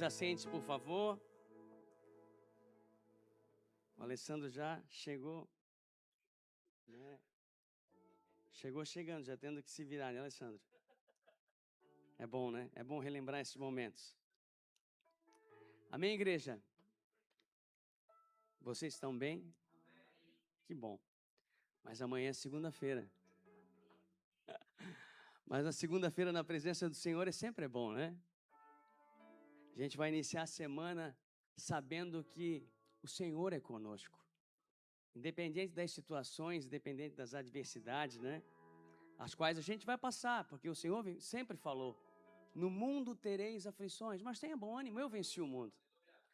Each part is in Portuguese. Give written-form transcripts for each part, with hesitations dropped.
Assente, por favor. O Alessandro já chegou, né? Chegou chegando, já tendo que se virar, né, Alessandro? É bom, né? É bom relembrar esses momentos. Amém, igreja? Vocês estão bem? Que bom. Mas amanhã é segunda-feira. Mas a segunda-feira na presença do Senhor é sempre bom, né? A gente vai iniciar a semana sabendo que o Senhor é conosco. Independente das situações, independente das adversidades, né? As quais a gente vai passar, porque o Senhor sempre falou: no mundo tereis aflições, mas tenha bom ânimo, eu venci o mundo.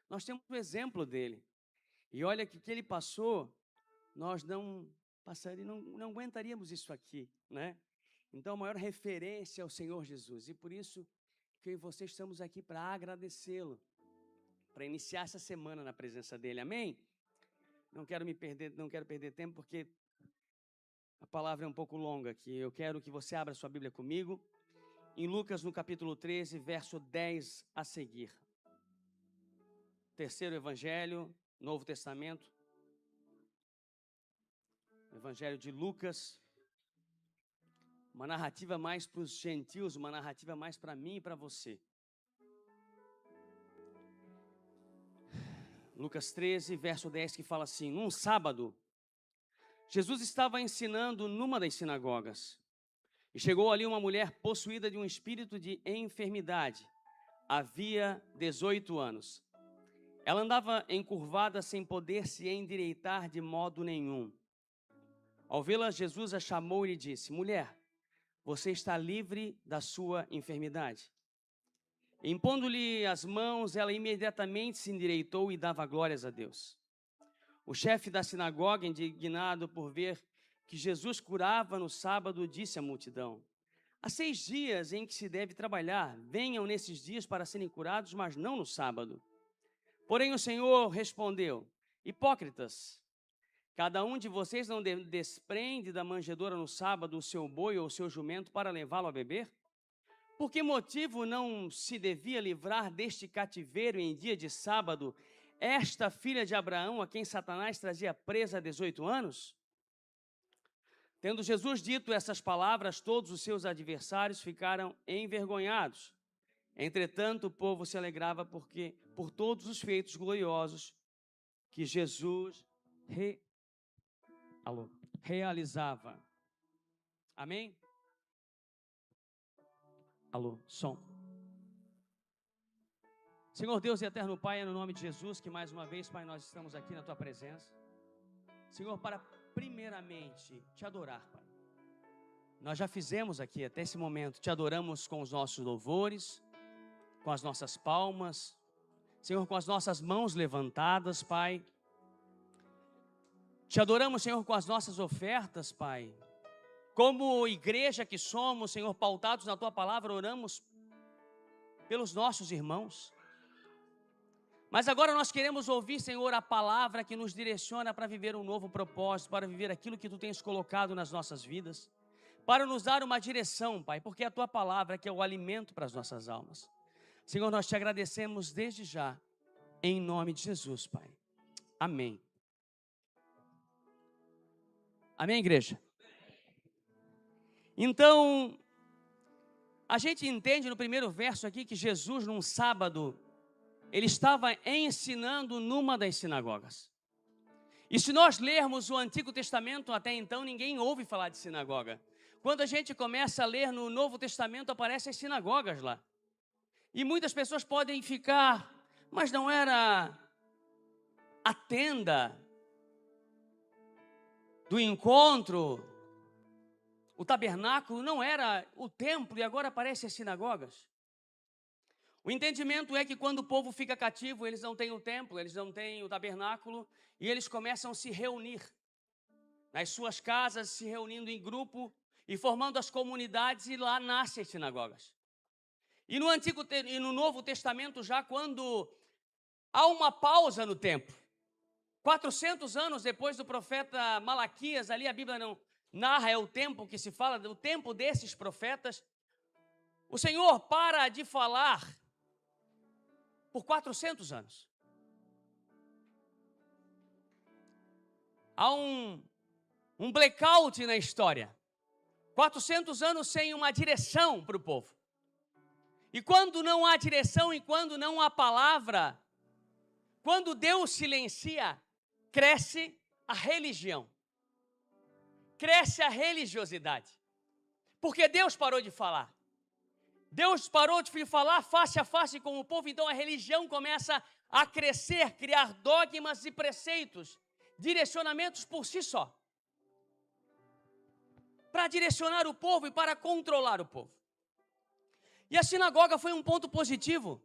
Nós temos o exemplo dele. E olha que ele passou, nós não aguentaríamos isso aqui, né? Então a maior referência é o Senhor Jesus. E por isso que eu e você estamos aqui para agradecê-lo, para iniciar essa semana na presença dele. Amém? Não quero perder tempo, porque a palavra é um pouco longa aqui. Eu quero que você abra sua Bíblia comigo em Lucas, no capítulo 13, verso 10 a seguir. Terceiro evangelho, Novo Testamento. Evangelho de Lucas. Uma narrativa mais para os gentios, uma narrativa mais para mim e para você. Lucas 13, verso 10, que fala assim: num sábado, Jesus estava ensinando numa das sinagogas. E chegou ali uma mulher possuída de um espírito de enfermidade. Havia 18 anos. Ela andava encurvada sem poder se endireitar de modo nenhum. Ao vê-la, Jesus a chamou e lhe disse: mulher, você está livre da sua enfermidade. Impondo-lhe as mãos, ela imediatamente se endireitou e dava glórias a Deus. O chefe da sinagoga, indignado por ver que Jesus curava no sábado, disse à multidão: há 6 dias em que se deve trabalhar, venham nesses dias para serem curados, mas não no sábado. Porém o Senhor respondeu: hipócritas, cada um de vocês não desprende da manjedoura no sábado o seu boi ou o seu jumento para levá-lo a beber? Por que motivo não se devia livrar deste cativeiro em dia de sábado esta filha de Abraão, a quem Satanás trazia presa há 18 anos? Tendo Jesus dito essas palavras, todos os seus adversários ficaram envergonhados. Entretanto, o povo se alegrava por todos os feitos gloriosos que Jesus realizava. Amém? Alô, som. Senhor Deus e eterno Pai, é no nome de Jesus que mais uma vez, Pai, nós estamos aqui na Tua presença. Senhor, para primeiramente Te adorar, Pai. Nós já fizemos aqui até esse momento, Te adoramos com os nossos louvores, com as nossas palmas, Senhor, com as nossas mãos levantadas, Pai. Te adoramos, Senhor, com as nossas ofertas, Pai. Como igreja que somos, Senhor, pautados na Tua palavra, oramos pelos nossos irmãos. Mas agora nós queremos ouvir, Senhor, a palavra que nos direciona para viver um novo propósito, para viver aquilo que Tu tens colocado nas nossas vidas, para nos dar uma direção, Pai, porque é a Tua palavra que é o alimento para as nossas almas. Senhor, nós Te agradecemos desde já, em nome de Jesus, Pai. Amém. Amém, igreja? Então, a gente entende no primeiro verso aqui que Jesus, num sábado, ele estava ensinando numa das sinagogas. E se nós lermos o Antigo Testamento, até então ninguém ouve falar de sinagoga. Quando a gente começa a ler no Novo Testamento, aparecem as sinagogas lá. E muitas pessoas podem ficar, mas não era a tenda do encontro, o tabernáculo, não era o templo e agora aparecem as sinagogas. O entendimento é que quando o povo fica cativo, eles não têm o templo, eles não têm o tabernáculo e eles começam a se reunir nas suas casas, se reunindo em grupo e formando as comunidades, e lá nascem as sinagogas. E no Novo Testamento, já quando há uma pausa no tempo, 400 anos depois do profeta Malaquias, ali a Bíblia não narra, é o tempo que se fala, o tempo desses profetas, o Senhor para de falar por 400 anos. Há um blackout na história. 400 anos sem uma direção para o povo. E quando não há direção e quando não há palavra, quando Deus silencia, cresce a religião. Cresce a religiosidade. Porque Deus parou de falar. Deus parou de falar face a face com o povo, então a religião começa a crescer, criar dogmas e preceitos, direcionamentos por si só. Para direcionar o povo e para controlar o povo. E a sinagoga foi um ponto positivo.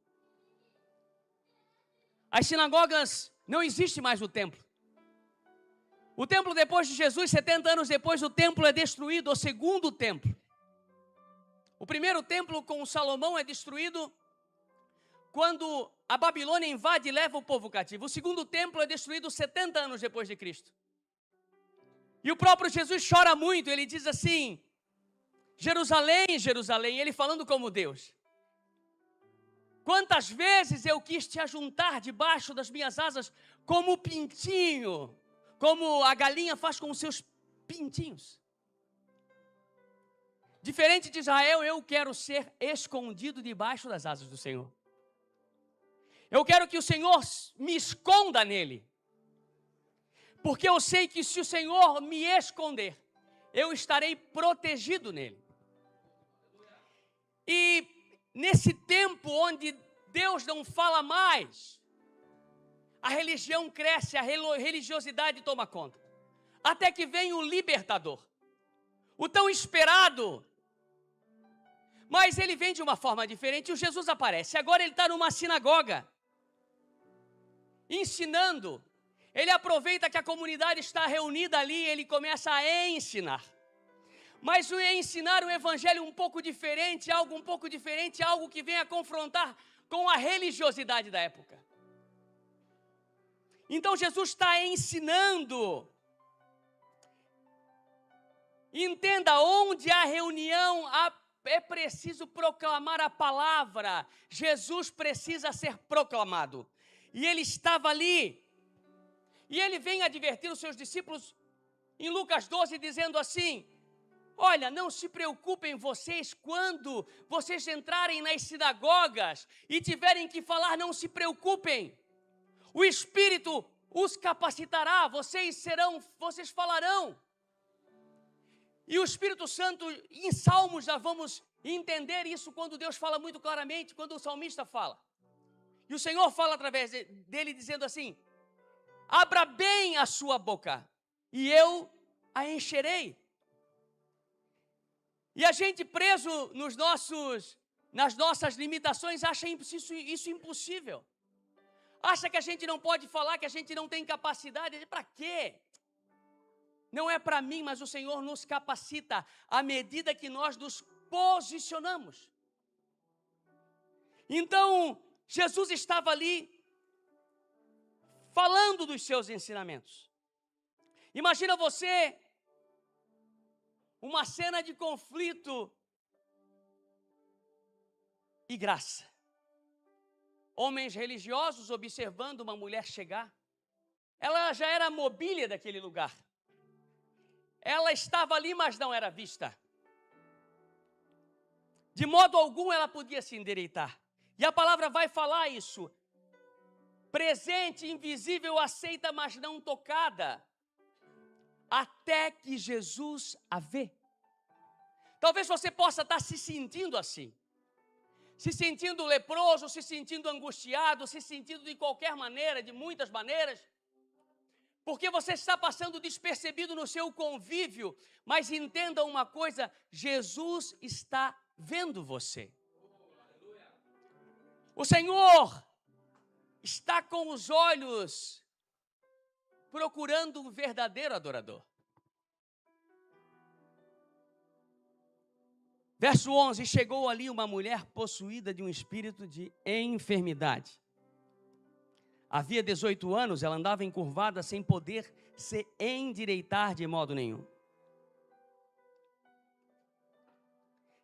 As sinagogas não existem mais no templo. O templo depois de Jesus, 70 anos depois, o templo é destruído, o segundo templo. O primeiro templo com Salomão é destruído quando a Babilônia invade e leva o povo cativo. O segundo templo é destruído 70 anos depois de Cristo. E o próprio Jesus chora muito, ele diz assim, Jerusalém, Jerusalém, ele falando como Deus. Quantas vezes eu quis te ajuntar debaixo das minhas asas como o pintinho, como a galinha faz com os seus pintinhos. Diferente de Israel, eu quero ser escondido debaixo das asas do Senhor. Eu quero que o Senhor me esconda nele. Porque eu sei que se o Senhor me esconder, eu estarei protegido nele. E nesse tempo onde Deus não fala mais, a religião cresce, a religiosidade toma conta. Até que vem o libertador. O tão esperado. Mas ele vem de uma forma diferente. O Jesus aparece. Agora ele está numa sinagoga. Ensinando. Ele aproveita que a comunidade está reunida ali e ele começa a ensinar. Mas o ensinar um evangelho um pouco diferente, algo um pouco diferente, algo que vem a confrontar com a religiosidade da época. Então Jesus está ensinando. Entenda, onde há reunião, é preciso proclamar a palavra. Jesus precisa ser proclamado. E ele estava ali. E ele vem advertir os seus discípulos em Lucas 12, dizendo assim, olha, não se preocupem vocês quando vocês entrarem nas sinagogas e tiverem que falar, não se preocupem. O Espírito os capacitará, vocês falarão. E o Espírito Santo, em Salmos, já vamos entender isso quando Deus fala muito claramente, quando o salmista fala. E o Senhor fala através dele dizendo assim, abra bem a sua boca e eu a encherei. E a gente preso nas nossas limitações acha isso impossível. Acha que a gente não pode falar, que a gente não tem capacidade. Para quê? Não é para mim, mas o Senhor nos capacita à medida que nós nos posicionamos. Então, Jesus estava ali falando dos seus ensinamentos. Imagina você uma cena de conflito e graça. Homens religiosos observando uma mulher chegar. Ela já era mobília daquele lugar. Ela estava ali, mas não era vista. De modo algum ela podia se endireitar. E a palavra vai falar isso. Presente, invisível, aceita, mas não tocada. Até que Jesus a vê. Talvez você possa estar se sentindo assim. Se sentindo leproso, se sentindo angustiado, se sentindo de qualquer maneira, de muitas maneiras. Porque você está passando despercebido no seu convívio. Mas entenda uma coisa, Jesus está vendo você. O Senhor está com os olhos procurando um verdadeiro adorador. Verso 11, chegou ali uma mulher possuída de um espírito de enfermidade. Havia 18 anos, ela andava encurvada sem poder se endireitar de modo nenhum.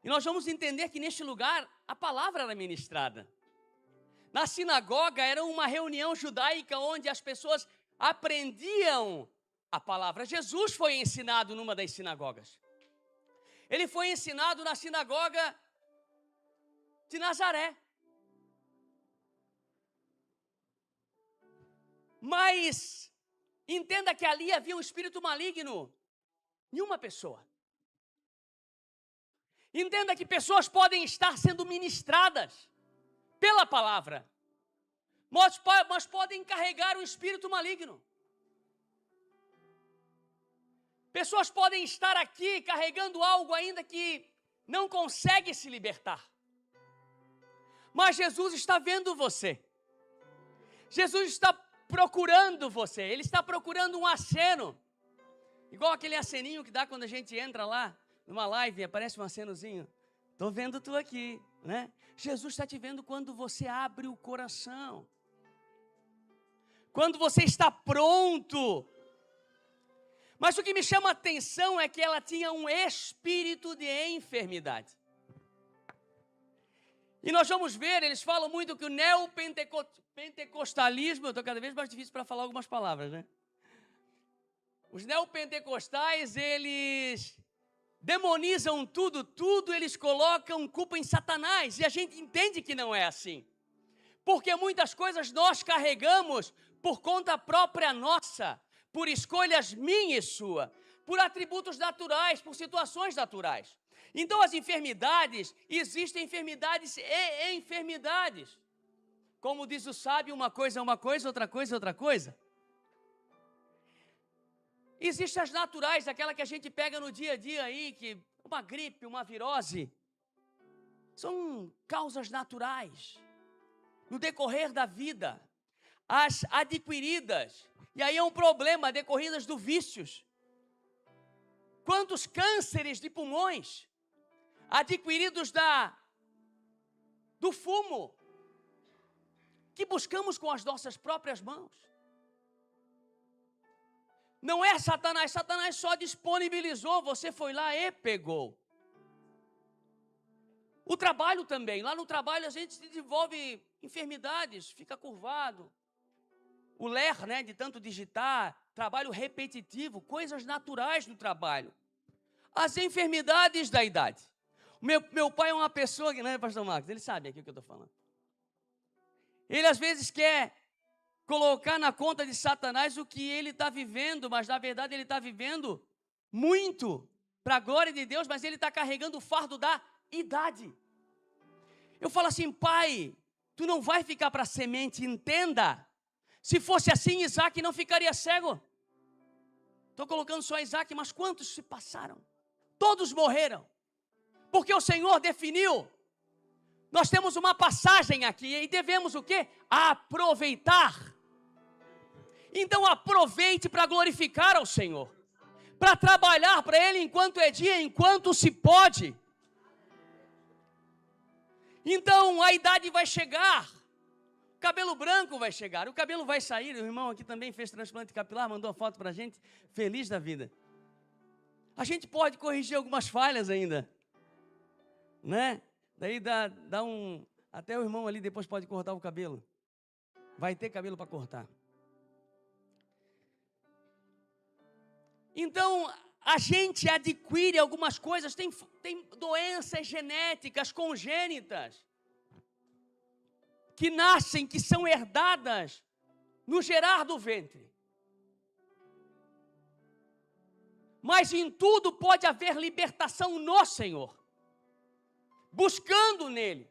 E nós vamos entender que neste lugar a palavra era ministrada. Na sinagoga era uma reunião judaica onde as pessoas aprendiam a palavra. Jesus foi ensinado numa das sinagogas. Ele foi ensinado na sinagoga de Nazaré. Mas entenda que ali havia um espírito maligno em uma pessoa. Entenda que pessoas podem estar sendo ministradas pela palavra, mas podem carregar um espírito maligno. Pessoas podem estar aqui carregando algo ainda que não consegue se libertar. Mas Jesus está vendo você. Jesus está procurando você. Ele está procurando um aceno. Igual aquele aceninho que dá quando a gente entra lá numa live e aparece um acenozinho. Estou vendo tu aqui, né? Jesus está te vendo quando você abre o coração. Quando você está pronto. Mas o que me chama a atenção é que ela tinha um espírito de enfermidade. E nós vamos ver, eles falam muito que o neopentecostalismo, eu estou cada vez mais difícil para falar algumas palavras, né? Os neopentecostais, eles demonizam tudo eles colocam culpa em Satanás. E a gente entende que não é assim. Porque muitas coisas nós carregamos por conta própria nossa, por escolhas minha e sua, por atributos naturais, por situações naturais. Então as enfermidades, existem enfermidades e enfermidades. Como diz o sábio, uma coisa é uma coisa, outra coisa é outra coisa. Existem as naturais, aquela que a gente pega no dia a dia aí, que uma gripe, uma virose, são causas naturais. No decorrer da vida, as adquiridas, e aí é um problema, decorridas do vícios. Quantos cânceres de pulmões adquiridos do fumo, que buscamos com as nossas próprias mãos. Não é Satanás, Satanás só disponibilizou, você foi lá e pegou. O trabalho também, lá no trabalho a gente desenvolve enfermidades, fica curvado. O ler, né, de tanto digitar, trabalho repetitivo, coisas naturais do trabalho. As enfermidades da idade. Meu pai é uma pessoa, né, pastor Marcos, ele sabe aqui o que eu estou falando. Ele às vezes quer colocar na conta de Satanás o que ele está vivendo, mas na verdade ele está vivendo muito para a glória de Deus, mas ele está carregando o fardo da idade. Eu falo assim, pai, tu não vai ficar para semente, entenda. Se fosse assim, Isaac não ficaria cego. Estou colocando só Isaac, mas quantos se passaram? Todos morreram. Porque o Senhor definiu. Nós temos uma passagem aqui e devemos o quê? Aproveitar. Então aproveite para glorificar ao Senhor. Para trabalhar para Ele enquanto é dia, enquanto se pode. Então a idade vai chegar. O cabelo branco vai chegar, o cabelo vai sair. O irmão aqui também fez transplante capilar, mandou a foto para a gente, feliz da vida. A gente pode corrigir algumas falhas ainda, né? Daí dá um... Até o irmão ali depois pode cortar o cabelo. Vai ter cabelo para cortar. Então, a gente adquire algumas coisas, tem doenças genéticas congênitas, que nascem, que são herdadas no gerar do ventre. Mas em tudo pode haver libertação no Senhor, buscando nele.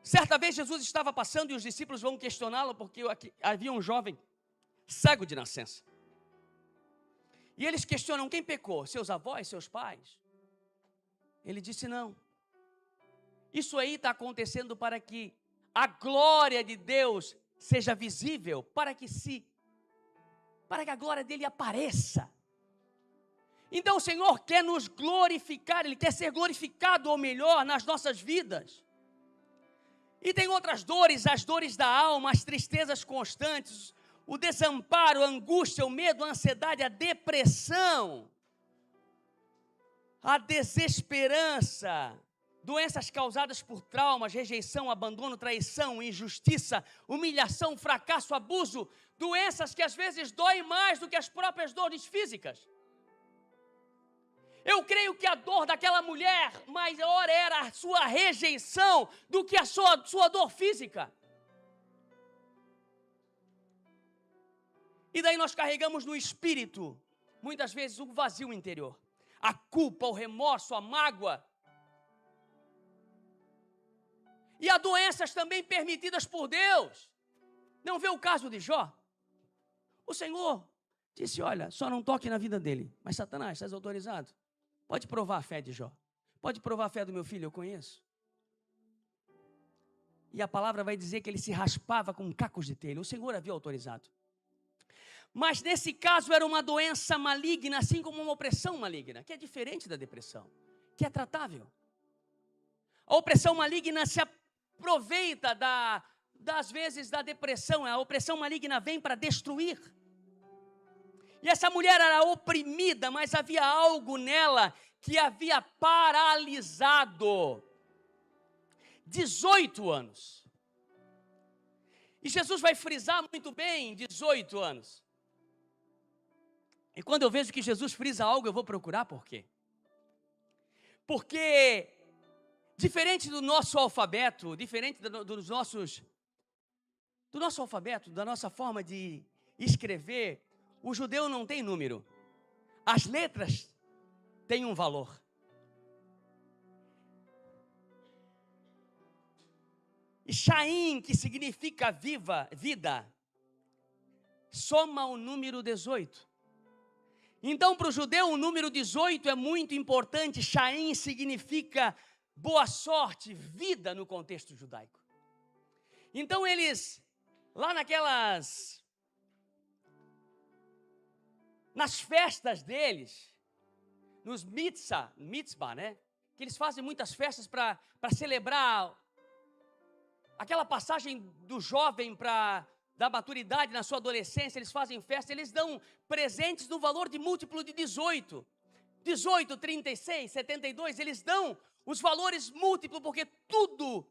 Certa vez Jesus estava passando e os discípulos vão questioná-lo, porque havia um jovem cego de nascença. E eles questionam, quem pecou? Seus avós, seus pais? Ele disse, não. Isso aí está acontecendo para que a glória de Deus seja visível, para que a glória dele apareça. Então o Senhor quer nos glorificar, Ele quer ser glorificado, ou melhor, nas nossas vidas. E tem outras dores, as dores da alma, as tristezas constantes, o desamparo, a angústia, o medo, a ansiedade, a depressão, a desesperança. doenças causadas por traumas, rejeição, abandono, traição, injustiça, humilhação, fracasso, abuso, doenças que às vezes doem mais do que as próprias dores físicas. Eu creio que a dor daquela mulher maior era a sua rejeição do que a sua dor física. E daí nós carregamos no espírito, muitas vezes, um vazio interior. A culpa, o remorso, a mágoa. E há doenças também permitidas por Deus. Não vê o caso de Jó? O Senhor disse, olha, só não toque na vida dele. Mas Satanás, estás autorizado? Pode provar a fé de Jó. Pode provar a fé do meu filho, eu conheço. E a palavra vai dizer que ele se raspava com cacos de telha. O Senhor havia autorizado. Mas nesse caso era uma doença maligna, assim como uma opressão maligna, que é diferente da depressão, que é tratável. A opressão maligna se aproveita das vezes da depressão. A opressão maligna vem para destruir. E essa mulher era oprimida, mas havia algo nela que havia paralisado 18 anos. E Jesus vai frisar muito bem 18 anos. E quando eu vejo que Jesus frisa algo, eu vou procurar por quê? Porque, diferente do nosso alfabeto, diferente do nosso alfabeto, da nossa forma de escrever, o judeu não tem número. As letras têm um valor. E Shaim, que significa vida, soma o número 18. Então, para o judeu, o número 18 é muito importante. Shaim significa boa sorte, vida no contexto judaico. Então, eles, lá nas festas deles, nos mitzvah, né? Que eles fazem muitas festas para celebrar aquela passagem do jovem da maturidade na sua adolescência. Eles fazem festa, eles dão presentes no valor de múltiplo de 18, 36, 72, eles dão os valores múltiplos, porque tudo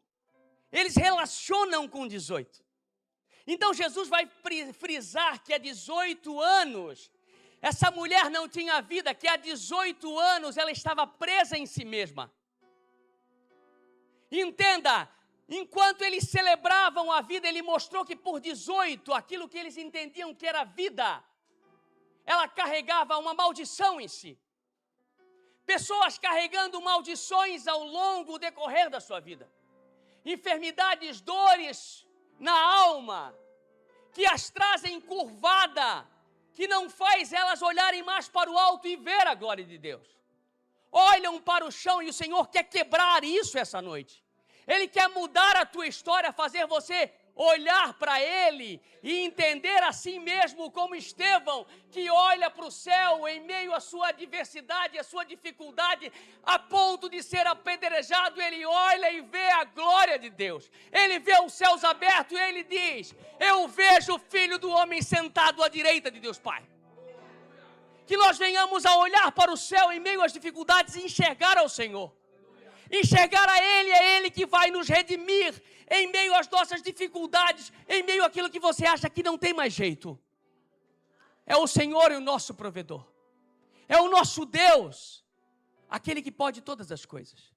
eles relacionam com 18. Então Jesus vai frisar que há 18 anos, essa mulher não tinha vida, que há 18 anos ela estava presa em si mesma. Entenda, enquanto eles celebravam a vida, ele mostrou que por 18, aquilo que eles entendiam que era vida, ela carregava uma maldição em si. Pessoas carregando maldições ao longo do decorrer da sua vida. Enfermidades, dores na alma, que as trazem curvada, que não faz elas olharem mais para o alto e ver a glória de Deus. Olham para o chão e o Senhor quer quebrar isso essa noite. Ele quer mudar a tua história, fazer você olhar para Ele e entender assim mesmo como Estevão, que olha para o céu em meio à sua adversidade, à sua dificuldade, a ponto de ser apedrejado. Ele olha e vê a glória de Deus. Ele vê os céus abertos e ele diz, eu vejo o Filho do Homem sentado à direita de Deus Pai. Que nós venhamos a olhar para o céu em meio às dificuldades e enxergar ao Senhor. Enxergar a Ele, é Ele que vai nos redimir em meio às nossas dificuldades, em meio àquilo que você acha que não tem mais jeito. É o Senhor e o nosso provedor. É o nosso Deus, aquele que pode todas as coisas.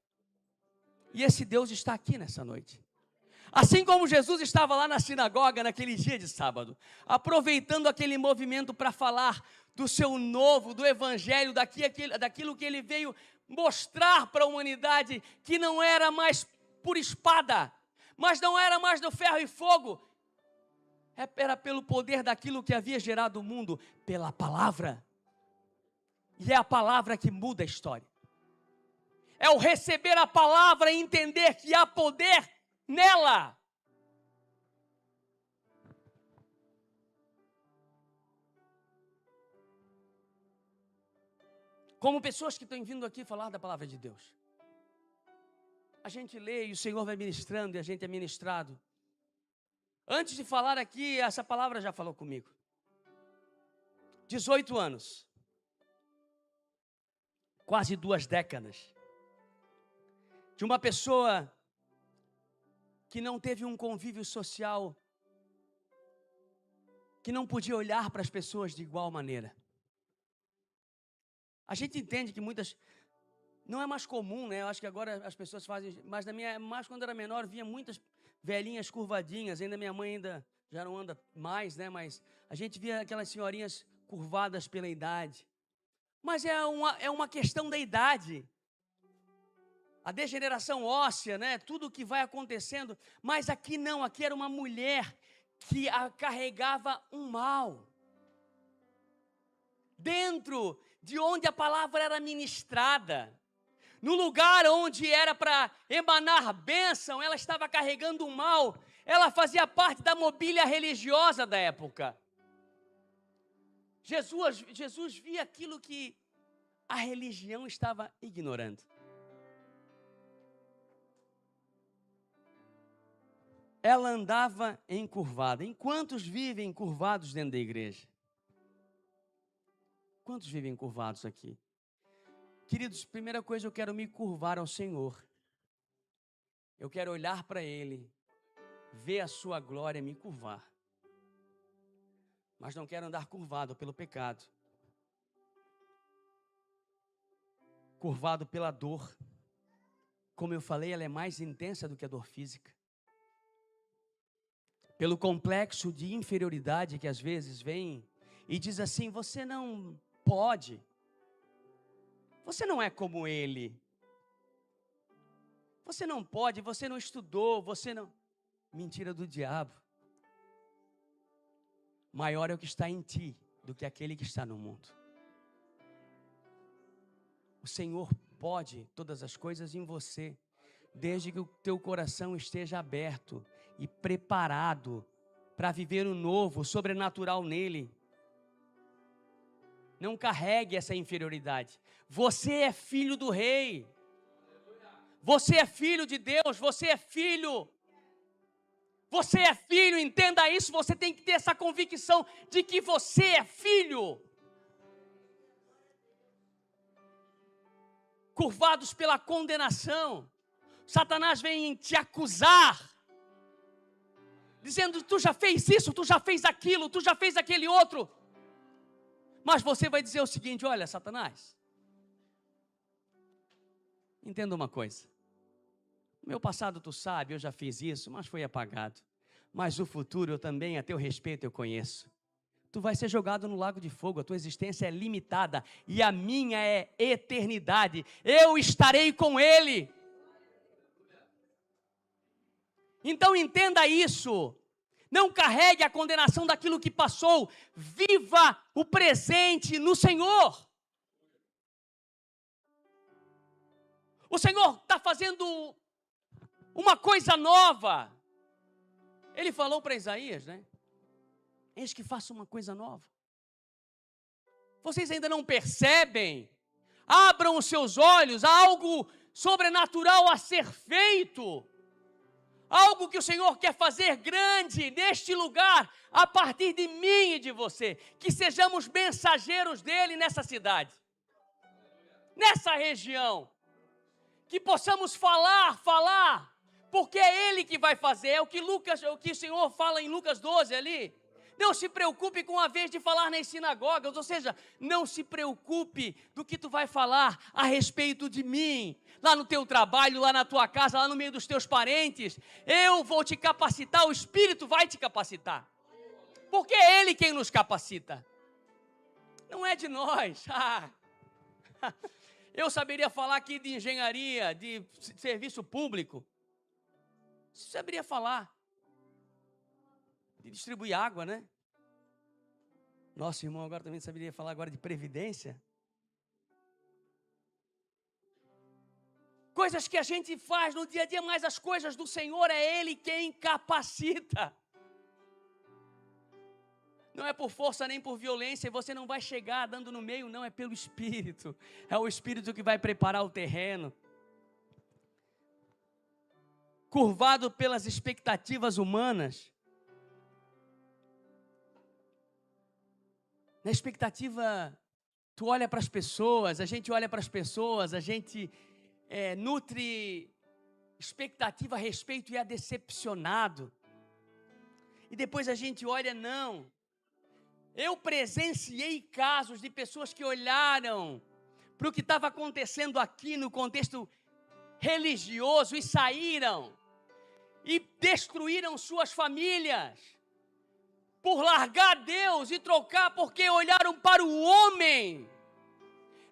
E esse Deus está aqui nessa noite. Assim como Jesus estava lá na sinagoga naquele dia de sábado, aproveitando aquele movimento para falar do seu novo, do evangelho, daquilo que ele veio mostrar para a humanidade, que não era mais por espada, mas não era mais do ferro e fogo, era pelo poder daquilo que havia gerado o mundo, pela palavra. E é a palavra que muda a história. É o receber a palavra e entender que há poder nela. Como pessoas que estão vindo aqui falar da palavra de Deus. A gente lê e o Senhor vai ministrando e a gente é ministrado. Antes de falar aqui, essa palavra já falou comigo. 18 anos. Quase 2 décadas. de uma pessoa que não teve um convívio social, que não podia olhar para as pessoas de igual maneira. A gente entende que muitas... Não é mais comum, né? Eu acho que agora as pessoas fazem... Mas mais quando era menor, via muitas velhinhas curvadinhas. Ainda minha mãe já não anda mais, né? Mas a gente via aquelas senhorinhas curvadas pela idade. Mas é uma questão da idade. A degeneração óssea, né? Tudo que vai acontecendo. Mas aqui não, aqui era uma mulher que carregava um mal. Dentro de onde a palavra era ministrada, no lugar onde era para emanar bênção, ela estava carregando um mal. Ela fazia parte da mobília religiosa da época. Jesus via aquilo que a religião estava ignorando. Ela andava encurvada. Em quantos vivem encurvados dentro da igreja? Quantos vivem encurvados aqui? Queridos, primeira coisa, eu quero me curvar ao Senhor. Eu quero olhar para Ele, ver a sua glória e me curvar. Mas não quero andar curvado pelo pecado. Curvado pela dor. Como eu falei, ela é mais intensa do que a dor física. Pelo complexo de inferioridade que às vezes vem e diz assim: você não pode, você não é como ele, você não pode, você não estudou, você não... Mentira do diabo. Maior é o que está em ti do que aquele que está no mundo. O Senhor pode todas as coisas em você, desde que o teu coração esteja aberto e preparado para viver o novo, o sobrenatural nele. Não carregue essa inferioridade. Você é filho do rei. Você é filho de Deus, você é filho. Você é filho, entenda isso, você tem que ter essa convicção de que você é filho. Curvados pela condenação, Satanás vem te acusar, dizendo: tu já fez isso, tu já fez aquilo, tu já fez aquele outro. Mas você vai dizer o seguinte: olha, Satanás, entenda uma coisa. Meu passado tu sabe, eu já fiz isso, mas foi apagado. Mas o futuro eu também, a teu respeito, eu conheço. Tu vai ser jogado no lago de fogo, a tua existência é limitada e a minha é eternidade. Eu estarei com ele. Então entenda isso. Não carregue a condenação daquilo que passou. Viva o presente no Senhor. O Senhor está fazendo uma coisa nova. Ele falou para Isaías, né? Eis que faço uma coisa nova. Vocês ainda não percebem? Abram os seus olhos, há algo sobrenatural a ser feito. Algo que o Senhor quer fazer grande neste lugar, a partir de mim e de você. Que sejamos mensageiros dele nessa cidade, nessa região. Que possamos falar, porque é ele que vai fazer. É o que o Senhor fala em Lucas 12 ali. Não se preocupe com a vez de falar nas sinagogas, ou seja, não se preocupe do que tu vai falar a respeito de mim, lá no teu trabalho, lá na tua casa, lá no meio dos teus parentes. Eu vou te capacitar, o Espírito vai te capacitar, porque é Ele quem nos capacita, não é de nós. Eu saberia falar aqui de engenharia, de serviço público, saberia falar de distribuir água, né? Nosso irmão agora também saberia falar agora de previdência. Coisas que a gente faz no dia a dia, mas as coisas do Senhor é Ele quem capacita. Não é por força nem por violência, e você não vai chegar dando no meio, não, é pelo Espírito. É o Espírito que vai preparar o terreno. Curvado pelas expectativas humanas. Na expectativa, tu olha para as pessoas, a gente olha para as pessoas, a gente nutre expectativa a respeito e é decepcionado. E depois a gente olha, não. Eu presenciei casos de pessoas que olharam para o que estava acontecendo aqui no contexto religioso e saíram e destruíram suas famílias por largar Deus e trocar porque olharam para o homem.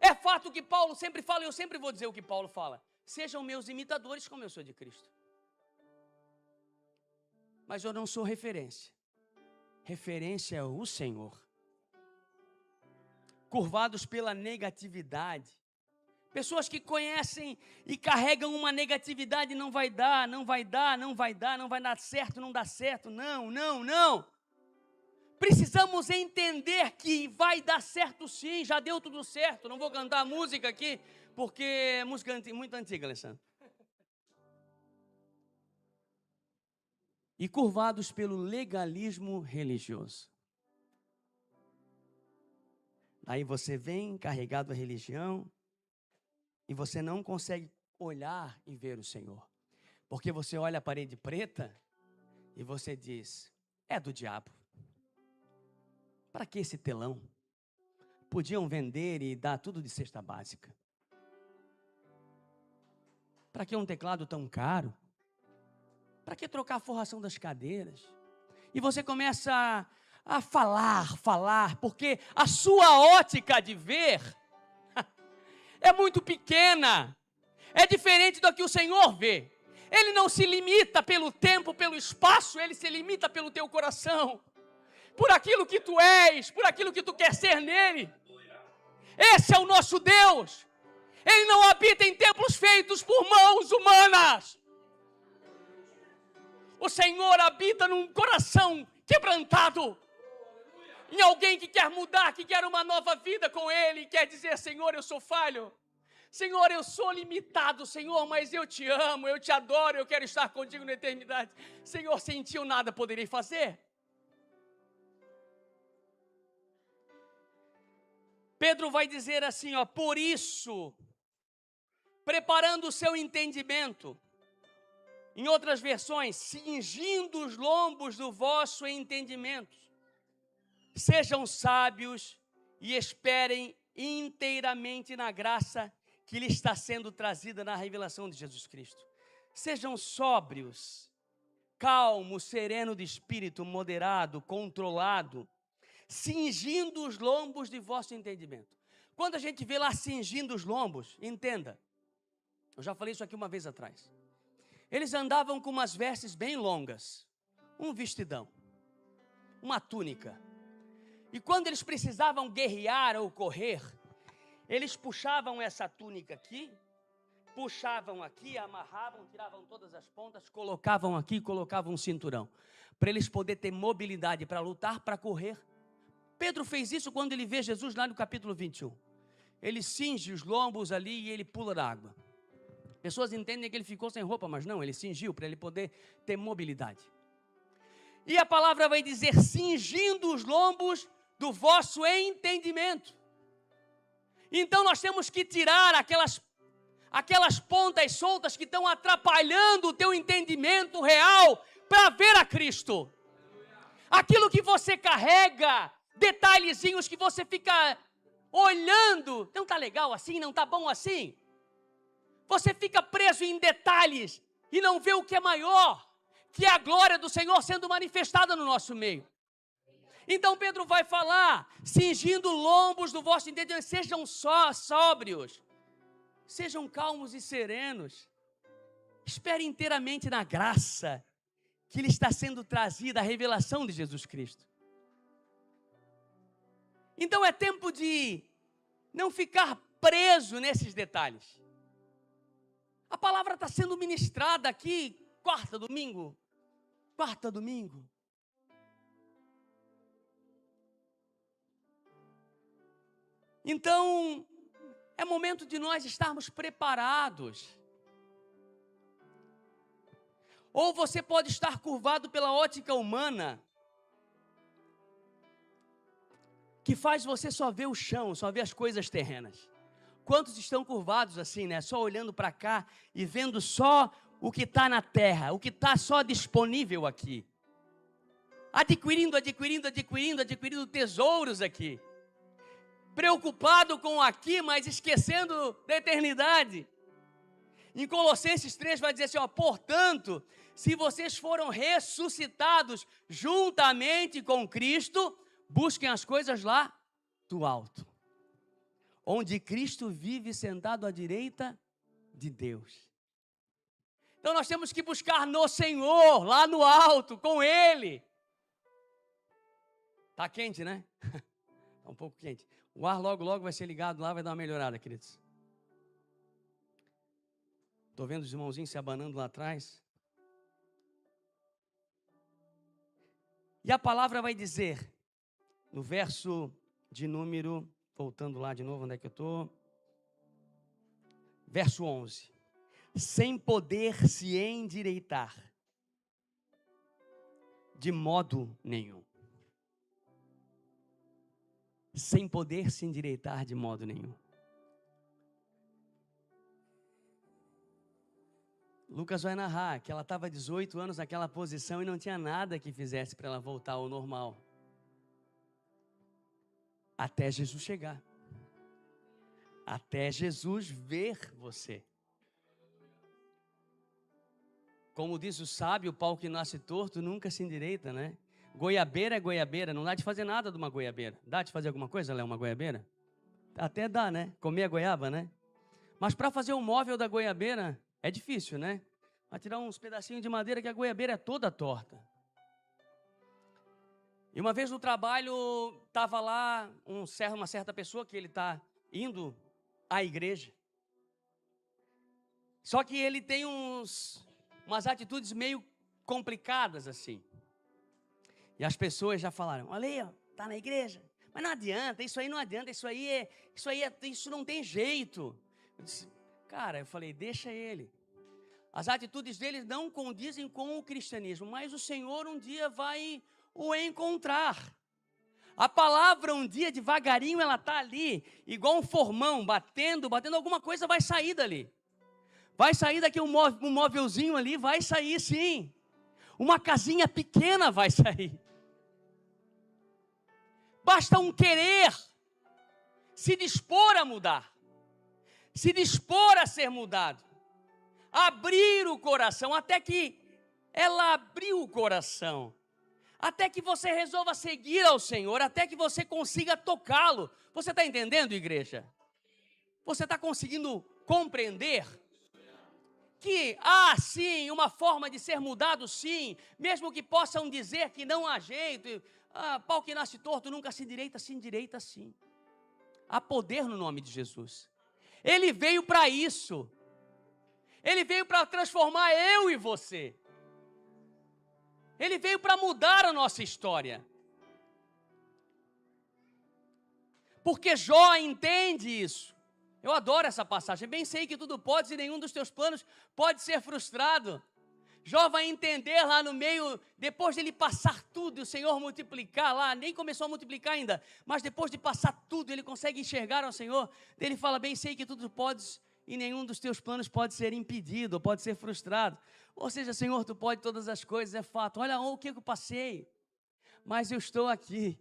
É fato que Paulo sempre fala, e eu sempre vou dizer o que Paulo fala: sejam meus imitadores como eu sou de Cristo. Mas eu não sou referência. Referência é o Senhor. Curvados pela negatividade. Pessoas que conhecem e carregam uma negatividade, não vai dar, não vai dar, não vai dar, não vai dar certo, não dá certo, não, não, não. Precisamos entender que vai dar certo sim, já deu tudo certo. Não vou cantar música aqui, porque é música muito antiga, Alessandro. E curvados pelo legalismo religioso. Aí você vem carregado a religião e você não consegue olhar e ver o Senhor. Porque você olha a parede preta e você diz, é do diabo. Para que esse telão? Podiam vender e dar tudo de cesta básica. Para que um teclado tão caro? Para que trocar a forração das cadeiras? E você começa a falar, porque a sua ótica de ver é muito pequena. É diferente do que o Senhor vê. Ele não se limita pelo tempo, pelo espaço, ele se limita pelo teu coração. Por aquilo que tu és, por aquilo que tu quer ser nele. Esse é o nosso Deus. Ele não habita em templos feitos por mãos humanas. O Senhor habita num coração quebrantado. Em alguém que quer mudar, que quer uma nova vida com Ele, quer dizer, Senhor, eu sou falho. Senhor, eu sou limitado, Senhor, mas eu te amo, eu te adoro, eu quero estar contigo na eternidade. Senhor, sem ti eu nada poderei fazer. Pedro vai dizer assim, ó, por isso, preparando o seu entendimento, em outras versões, cingindo os lombos do vosso entendimento, sejam sábios e esperem inteiramente na graça que lhe está sendo trazida na revelação de Jesus Cristo. Sejam sóbrios, calmos, sereno de espírito, moderado, controlado, cingindo os lombos de vosso entendimento. Quando a gente vê lá cingindo os lombos, entenda, eu já falei isso aqui uma vez atrás. Eles andavam com umas vestes bem longas, um vestidão, uma túnica. E quando eles precisavam guerrear ou correr, eles puxavam essa túnica aqui, puxavam aqui, amarravam, tiravam todas as pontas, colocavam aqui, colocavam um cinturão, para eles poderem ter mobilidade para lutar, para correr. Pedro fez isso quando ele vê Jesus lá no capítulo 21. Ele cinge os lombos ali e ele pula da água. Pessoas entendem que ele ficou sem roupa, mas não, ele cingiu para ele poder ter mobilidade. E a palavra vai dizer, cingindo os lombos do vosso entendimento. Então nós temos que tirar aquelas pontas soltas que estão atrapalhando o teu entendimento real para ver a Cristo. Aquilo que você carrega, detalhezinhos que você fica olhando, não está legal assim, não está bom assim. Você fica preso em detalhes e não vê o que é maior, que é a glória do Senhor sendo manifestada no nosso meio. Então Pedro vai falar, cingindo lombos do vosso entendimento, sejam sóbrios, sejam calmos e serenos, espere inteiramente na graça que lhe está sendo trazida, a revelação de Jesus Cristo. Então é tempo de não ficar preso nesses detalhes. A palavra está sendo ministrada aqui, quarta, domingo. Então, é momento de nós estarmos preparados. Ou você pode estar curvado pela ótica humana, que faz você só ver o chão, só ver as coisas terrenas. Quantos estão curvados assim, né? Só olhando para cá e vendo só o que está na terra, o que está só disponível aqui. Adquirindo tesouros aqui. Preocupado com o aqui, mas esquecendo da eternidade. Em Colossenses 3 vai dizer assim, portanto, se vocês foram ressuscitados juntamente com Cristo, busquem as coisas lá do alto, onde Cristo vive sentado à direita de Deus. Então nós temos que buscar no Senhor, lá no alto, com Ele. Está quente, né? Está um pouco quente. O ar logo vai ser ligado lá, vai dar uma melhorada, queridos. Estou vendo os irmãozinhos se abanando lá atrás. E a palavra vai dizer, no verso de número, voltando lá de novo, onde é que eu estou? Verso 11. Sem poder se endireitar, de modo nenhum. Sem poder se endireitar de modo nenhum. Lucas vai narrar que ela estava 18 anos naquela posição e não tinha nada que fizesse para ela voltar ao normal. Até Jesus chegar. Até Jesus ver você. Como diz o sábio, o pau que nasce torto nunca se endireita, né? Goiabeira é goiabeira, não dá de fazer nada de uma goiabeira. Dá de fazer alguma coisa, Léo, uma goiabeira? Até dá, né? Comer a goiaba, né? Mas para fazer um móvel da goiabeira é difícil, né? Vai tirar uns pedacinhos de madeira que a goiabeira é toda torta. E uma vez no trabalho, estava lá uma certa pessoa que ele está indo à igreja. Só que ele tem umas atitudes meio complicadas assim. E as pessoas já falaram, olha aí, está na igreja. Mas não adianta, isso aí não adianta, isso não tem jeito. Eu disse, cara, eu falei, deixa ele. As atitudes dele não condizem com o cristianismo, mas o Senhor um dia vai o encontrar. A palavra um dia devagarinho ela está ali, igual um formão, batendo, alguma coisa vai sair dali. Vai sair daqui um móvelzinho ali, vai sair sim. Uma casinha pequena vai sair. Basta um querer, se dispor a mudar, se dispor a ser mudado, abrir o coração, até que ela abriu o coração, até que você resolva seguir ao Senhor, até que você consiga tocá-lo. Você está entendendo, igreja? Você está conseguindo compreender que há sim uma forma de ser mudado, sim, mesmo que possam dizer que não há jeito, pau que nasce torto nunca se endireita sim. Há poder no nome de Jesus. Ele veio para isso. Ele veio para transformar eu e você. Ele veio para mudar a nossa história. Porque Jó entende isso. Eu adoro essa passagem. Bem sei que tudo pode e nenhum dos teus planos pode ser frustrado. Jó vai entender lá no meio, depois de ele passar tudo e o Senhor multiplicar lá, nem começou a multiplicar ainda, mas depois de passar tudo, ele consegue enxergar ao Senhor. Ele fala, bem sei que tudo podes e nenhum dos teus planos pode ser impedido, pode ser frustrado. Ou seja, Senhor, tu pode todas as coisas, é fato. Olha o que eu passei, mas eu estou aqui.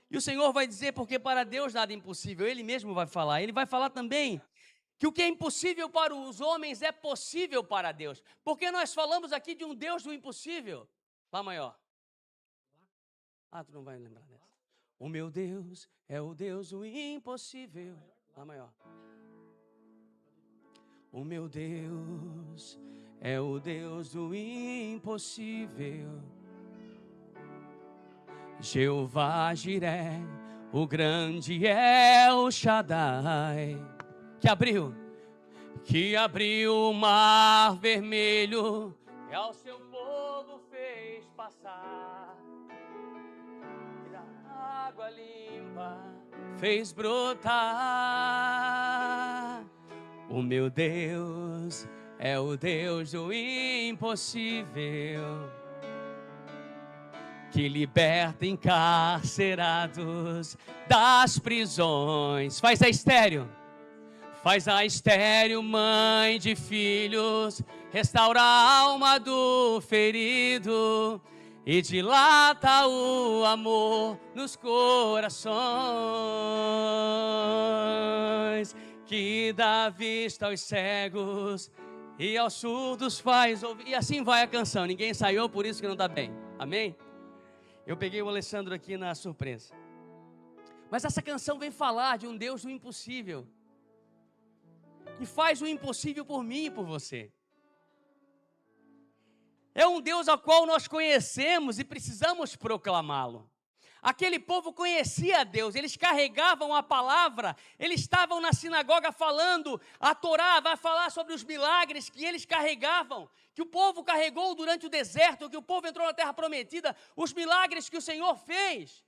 E o Senhor vai dizer, porque para Deus nada é impossível. Ele mesmo vai falar. Ele vai falar também que o que é impossível para os homens é possível para Deus. Porque nós falamos aqui de um Deus do impossível. Lá maior. Tu não vai lembrar dessa. O meu Deus é o Deus do impossível. Lá maior. O meu Deus é o Deus do impossível. Jeová Jiré, o grande El Shaddai, que abriu o mar vermelho e ao seu povo fez passar. E da água limpa fez brotar. O meu Deus é o Deus do impossível, que liberta encarcerados das prisões. Faz a estéreo. Faz a estéril mãe de filhos, restaura a alma do ferido e dilata o amor nos corações, que dá vista aos cegos e aos surdos faz ouvir. E assim vai a canção, ninguém ensaiou, por isso que não está bem, amém? Eu peguei o Alessandro aqui na surpresa. Mas essa canção vem falar de um Deus do impossível, que faz o impossível por mim e por você. É um Deus ao qual nós conhecemos e precisamos proclamá-lo. Aquele povo conhecia a Deus, eles carregavam a palavra, eles estavam na sinagoga falando, a Torá vai falar sobre os milagres que eles carregavam, que o povo carregou durante o deserto, que o povo entrou na terra prometida, os milagres que o Senhor fez.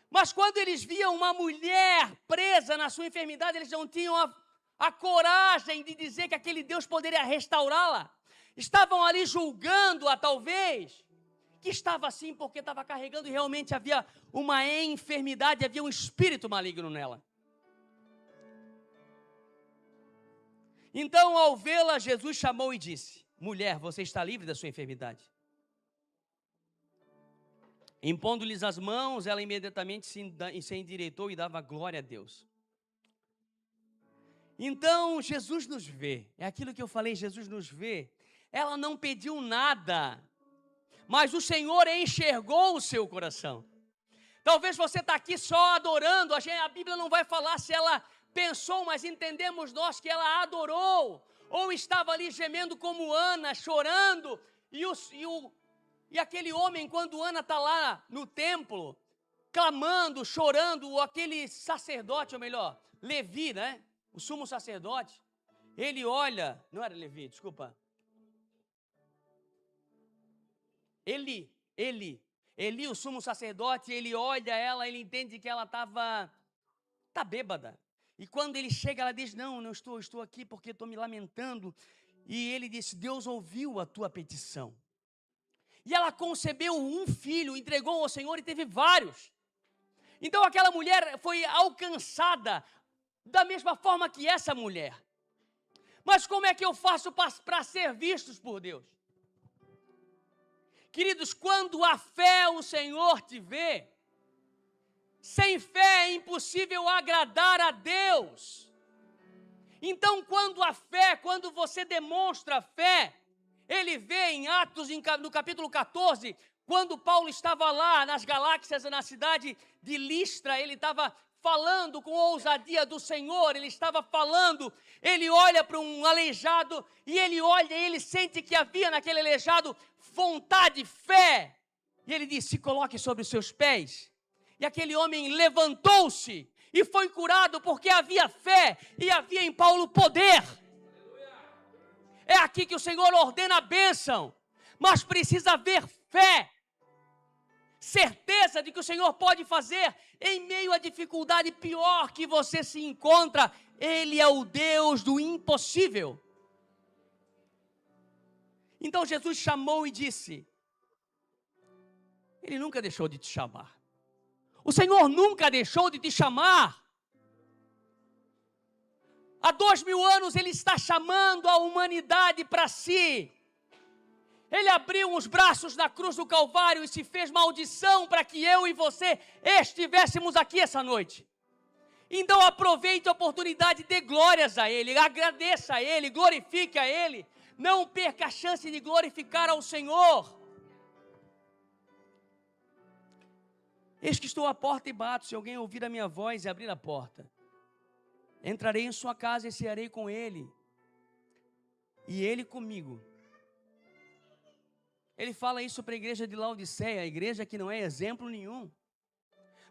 Mas quando eles viam uma mulher presa na sua enfermidade, eles não tinham a coragem de dizer que aquele Deus poderia restaurá-la. Estavam ali julgando-a, talvez, que estava assim porque estava carregando e realmente havia uma enfermidade, havia um espírito maligno nela. Então, ao vê-la, Jesus chamou e disse: mulher, você está livre da sua enfermidade. Impondo-lhes as mãos, ela imediatamente se endireitou e dava glória a Deus. Então, Jesus nos vê, é aquilo que eu falei, Jesus nos vê. Ela não pediu nada, mas o Senhor enxergou o seu coração. Talvez você está aqui só adorando, a Bíblia não vai falar se ela pensou, mas entendemos nós que ela adorou, ou estava ali gemendo como Ana, chorando, e aquele homem, quando Ana está lá no templo, clamando, chorando, aquele sacerdote, ou melhor, Levi, né? O sumo sacerdote, ele olha, não era Levi, desculpa. Eli, o sumo sacerdote, ele olha ela, ele entende que ela está bêbada. E quando ele chega, ela diz: não estou aqui porque estou me lamentando. E ele disse: Deus ouviu a tua petição. E ela concebeu um filho, entregou ao Senhor e teve vários. Então aquela mulher foi alcançada da mesma forma que essa mulher. Mas como é que eu faço para ser vistos por Deus? Queridos, quando a fé o Senhor te vê, sem fé é impossível agradar a Deus. Então, quando você demonstra fé, ele vê em Atos, no capítulo 14, quando Paulo estava lá nas Galáxias, na cidade de Listra, ele estava falando com ousadia do Senhor, ele estava falando, ele olha para um aleijado, e ele sente que havia naquele aleijado vontade, fé, e ele disse: se coloque sobre os seus pés, e aquele homem levantou-se, e foi curado, porque havia fé, e havia em Paulo poder. É aqui que o Senhor ordena a bênção, mas precisa haver fé, certeza de que o Senhor pode fazer em meio à dificuldade pior que você se encontra. Ele é o Deus do impossível. Então Jesus chamou e disse: Ele nunca deixou de te chamar. O Senhor nunca deixou de te chamar. Há 2000 anos Ele está chamando a humanidade para si. Ele abriu os braços na cruz do Calvário e se fez maldição para que eu e você estivéssemos aqui essa noite. Então aproveite a oportunidade, dê glórias a Ele, agradeça a Ele, glorifique a Ele. Não perca a chance de glorificar ao Senhor. Eis que estou à porta e bato, se alguém ouvir a minha voz e abrir a porta, entrarei em sua casa e cearei com Ele, e Ele comigo. Ele fala isso para a igreja de Laodiceia, a igreja que não é exemplo nenhum.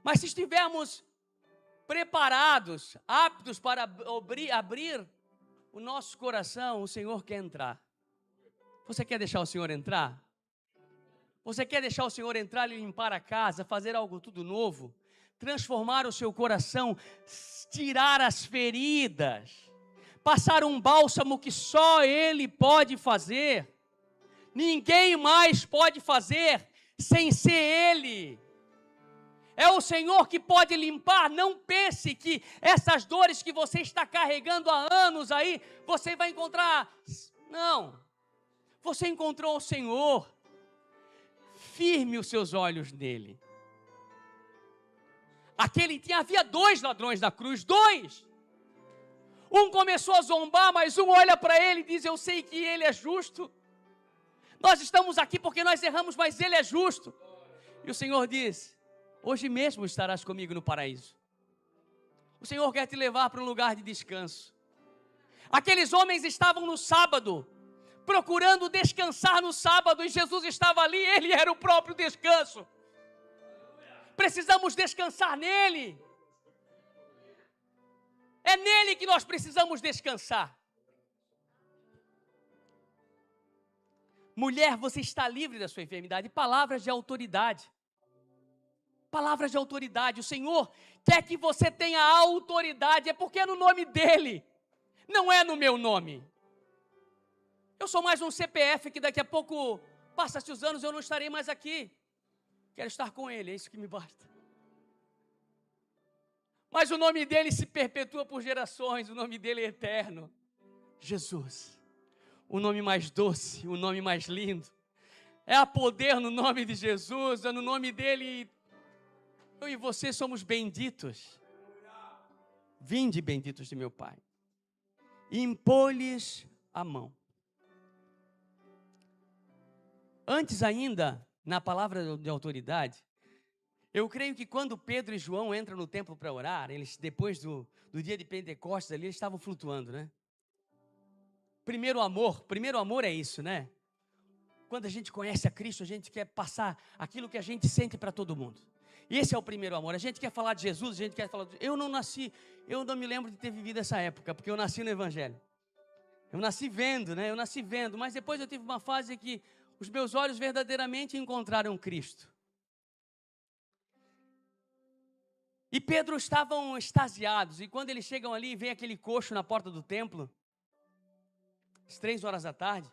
Mas se estivermos preparados, aptos para abrir o nosso coração, o Senhor quer entrar. Você quer deixar o Senhor entrar? Você quer deixar o Senhor entrar e limpar a casa, fazer algo tudo novo? Transformar o seu coração, tirar as feridas, passar um bálsamo que só Ele pode fazer. Ninguém mais pode fazer sem ser Ele. É o Senhor que pode limpar. Não pense que essas dores que você está carregando há anos aí, você vai encontrar. Não. Você encontrou o Senhor. Firme os seus olhos nele. Havia 2 ladrões na cruz, 2. Um começou a zombar, mas um olha para ele e diz: eu sei que ele é justo. Nós estamos aqui porque nós erramos, mas ele é justo. E o Senhor diz: hoje mesmo estarás comigo no paraíso. O Senhor quer te levar para um lugar de descanso. Aqueles homens estavam no sábado, procurando descansar no sábado, e Jesus estava ali, ele era o próprio descanso. Precisamos descansar nele. É nele que nós precisamos descansar. Mulher, você está livre da sua enfermidade. Palavras de autoridade. Palavras de autoridade. O Senhor quer que você tenha autoridade. É porque é no nome dele. Não é no meu nome. Eu sou mais um CPF que daqui a pouco, passa-se os anos, eu não estarei mais aqui. Quero estar com ele, é isso que me basta. Mas o nome dele se perpetua por gerações, o nome dele é eterno. Jesus, o nome mais doce, o nome mais lindo. É a poder no nome de Jesus, é no nome dele. Eu e você somos benditos. Vinde, benditos de meu Pai. E impô-lhes a mão. Antes ainda, na palavra de autoridade, eu creio que quando Pedro e João entram no templo para orar, eles, depois do dia de Pentecostes ali, eles estavam flutuando, né? Primeiro amor é isso, né? Quando a gente conhece a Cristo, a gente quer passar aquilo que a gente sente para todo mundo. E esse é o primeiro amor. A gente quer falar de Jesus, a gente quer falar eu não me lembro de ter vivido essa época, porque eu nasci no Evangelho. Eu nasci vendo, né? Mas depois eu tive uma fase que os meus olhos verdadeiramente encontraram Cristo. E Pedro estavam extasiados, e quando eles chegam ali, vem aquele coxo na porta do templo, às 3h da tarde,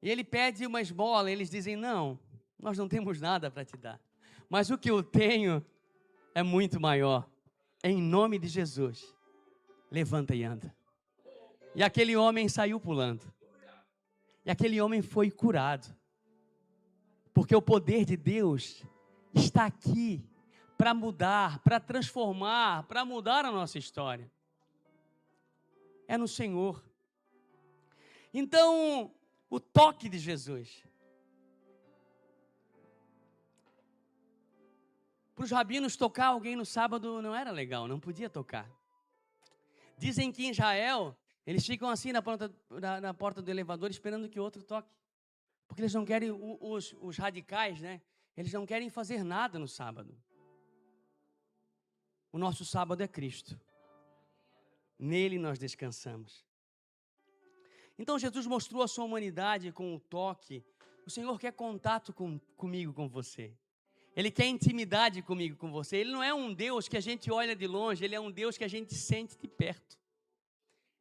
e ele pede uma esmola, eles dizem: não, nós não temos nada para te dar, mas o que eu tenho é muito maior. Em nome de Jesus, levanta e anda. E aquele homem saiu pulando, e aquele homem foi curado, porque o poder de Deus está aqui para mudar, para transformar, para mudar a nossa história. É no Senhor. Então, o toque de Jesus. Para os rabinos, tocar alguém no sábado não era legal, não podia tocar. Dizem que em Israel, eles ficam assim na porta do elevador esperando que o outro toque. Porque eles não querem, os radicais, né? Eles não querem fazer nada no sábado. O nosso sábado é Cristo. Nele nós descansamos. Então Jesus mostrou a sua humanidade com o toque. O Senhor quer contato comigo, com você. Ele quer intimidade comigo, com você. Ele não é um Deus que a gente olha de longe, Ele é um Deus que a gente sente de perto.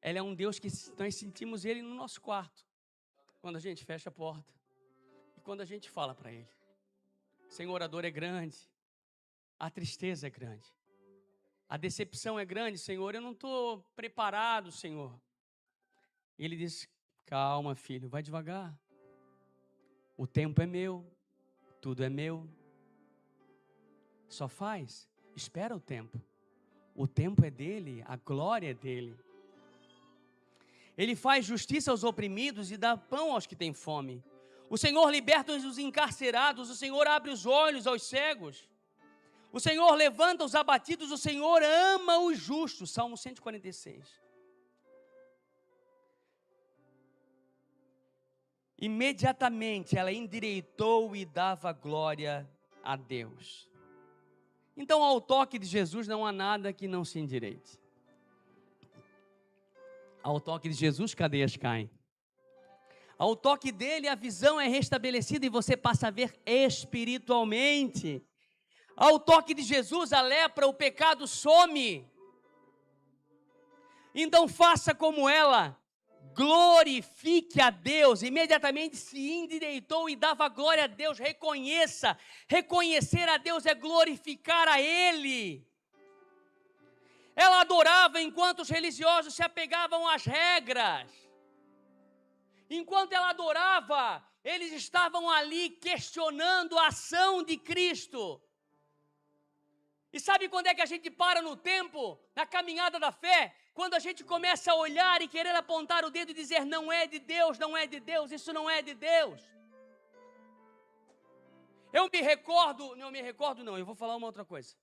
Ele é um Deus que nós sentimos Ele no nosso quarto, quando a gente fecha a porta e quando a gente fala para Ele. Senhor, a dor é grande, a tristeza é grande, a decepção é grande, Senhor, eu não estou preparado, Senhor. E Ele diz: calma, filho, vai devagar. O tempo é meu, tudo é meu. Só faz, espera o tempo. O tempo é dele, a glória é dele. Ele faz justiça aos oprimidos e dá pão aos que têm fome. O Senhor liberta os encarcerados, o Senhor abre os olhos aos cegos. O Senhor levanta os abatidos, o Senhor ama os justos. Salmo 146. Imediatamente ela endireitou e dava glória a Deus. Então, ao toque de Jesus não há nada que não se endireite. Ao toque de Jesus, cadeias caem. Ao toque dele, a visão é restabelecida e você passa a ver espiritualmente. Ao toque de Jesus, a lepra, o pecado some. Então faça como ela, glorifique a Deus. Imediatamente se endireitou e dava glória a Deus. Reconheça. Reconhecer a Deus é glorificar a Ele. Ela adorava enquanto os religiosos se apegavam às regras. Enquanto ela adorava, eles estavam ali questionando a ação de Cristo. E sabe quando é que a gente para no tempo, na caminhada da fé? Quando a gente começa a olhar e querer apontar o dedo e dizer, não é de Deus, não é de Deus, isso não é de Deus. Eu vou falar uma outra coisa.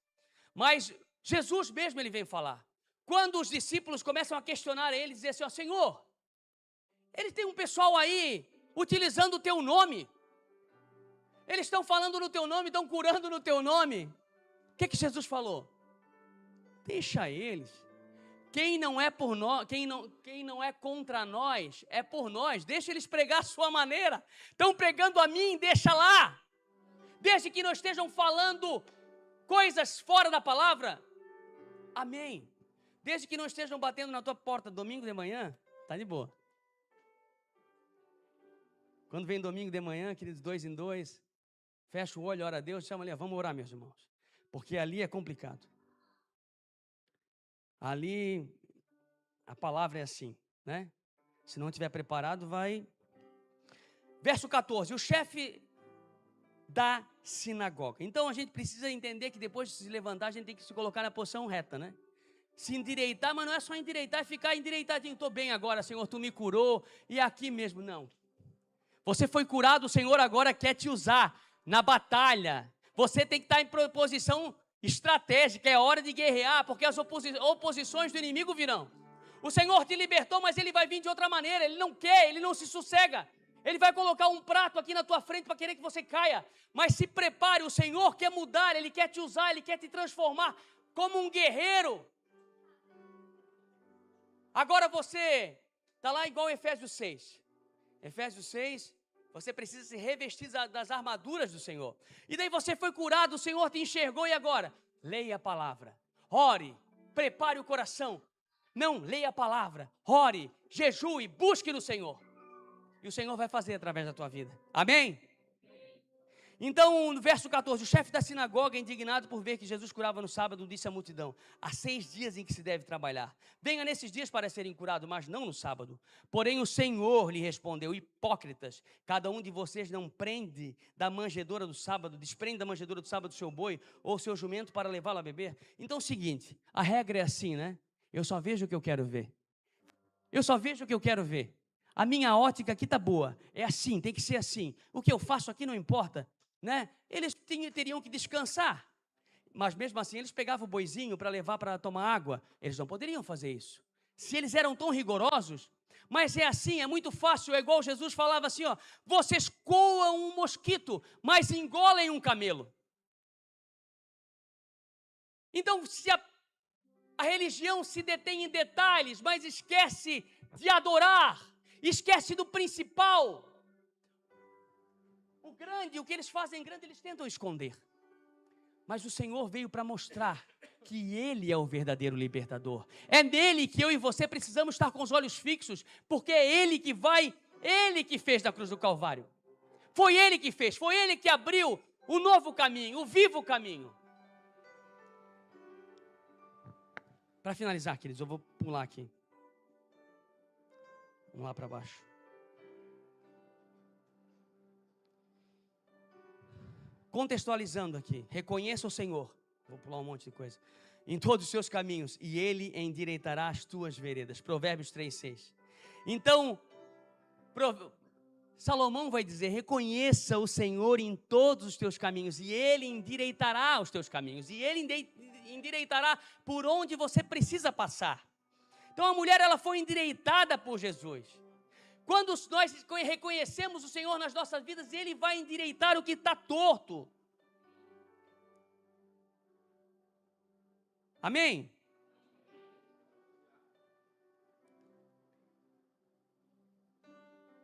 Mas Jesus mesmo ele vem falar. Quando os discípulos começam a questionar ele, dizer assim, ó, Senhor, eles têm um pessoal aí utilizando o teu nome. Eles estão falando no teu nome, estão curando no teu nome. O que Jesus falou? Deixa eles. Quem não é por nós, quem não é contra nós, é por nós. Deixa eles pregar a sua maneira. Estão pregando a mim, deixa lá. Desde que não estejam falando coisas fora da palavra. Amém. Desde que não estejam batendo na tua porta domingo de manhã, tá de boa. Quando vem domingo de manhã, queridos, 2 em 2, fecha o olho, ora a Deus, chama ali, vamos orar, meus irmãos. Porque ali é complicado. Ali, a palavra é assim, né? Se não estiver preparado, vai... Verso 14, o chefe da sinagoga. Então, a gente precisa entender que depois de se levantar, a gente tem que se colocar na posição reta, né? Se endireitar, mas não é só endireitar e ficar endireitadinho. Estou bem agora, Senhor, Tu me curou, e aqui mesmo, não. Você foi curado, o Senhor agora quer te usar na batalha. Você tem que estar em posição estratégica, é hora de guerrear, porque as oposições do inimigo virão. O Senhor te libertou, mas Ele vai vir de outra maneira, Ele não quer, Ele não se sossega. Ele vai colocar um prato aqui na tua frente para querer que você caia. Mas se prepare, o Senhor quer mudar, Ele quer te usar, Ele quer te transformar como um guerreiro. Agora você está lá igual Efésios 6. Efésios 6, você precisa se revestir das armaduras do Senhor. E daí você foi curado, o Senhor te enxergou e agora? Leia a palavra, ore, prepare o coração. Não, leia a palavra, ore, jejue, busque no Senhor. E o Senhor vai fazer através da tua vida. Amém? Então, no verso 14, o chefe da sinagoga, indignado por ver que Jesus curava no sábado, disse à multidão, há 6 dias em que se deve trabalhar. Venha nesses dias para serem curados, mas não no sábado. Porém, o Senhor lhe respondeu, hipócritas, cada um de vocês não prende da manjedoura do sábado, desprende da manjedoura do sábado o seu boi ou seu jumento para levá-lo a beber. Então, é o seguinte, a regra é assim, né? Eu só vejo o que eu quero ver. Eu só vejo o que eu quero ver. A minha ótica aqui está boa, é assim, tem que ser assim. O que eu faço aqui não importa. Né? Eles teriam que descansar, mas mesmo assim eles pegavam o boizinho para levar para tomar água. Eles não poderiam fazer isso, se eles eram tão rigorosos. Mas é assim, é muito fácil, é igual Jesus falava assim, ó, vocês coam um mosquito, mas engolem um camelo. Então, se a religião se detém em detalhes, mas esquece de adorar, esquece do principal. O que eles fazem grande, eles tentam esconder. Mas o Senhor veio para mostrar que Ele é o verdadeiro libertador. É nele que eu e você precisamos estar com os olhos fixos, porque é Ele que fez na cruz do Calvário. Foi Ele que fez, foi Ele que abriu o novo caminho, o vivo caminho. Para finalizar, queridos, eu vou pular aqui. Vamos lá para baixo. Contextualizando aqui, reconheça o Senhor, vou pular um monte de coisa, em todos os seus caminhos, e Ele endireitará as tuas veredas, Provérbios 3:6. Então, Salomão vai dizer, reconheça o Senhor em todos os teus caminhos, e Ele endireitará os teus caminhos, e Ele endireitará por onde você precisa passar. Então a mulher, ela foi endireitada por Jesus. Quando nós reconhecemos o Senhor nas nossas vidas, Ele vai endireitar o que está torto. Amém?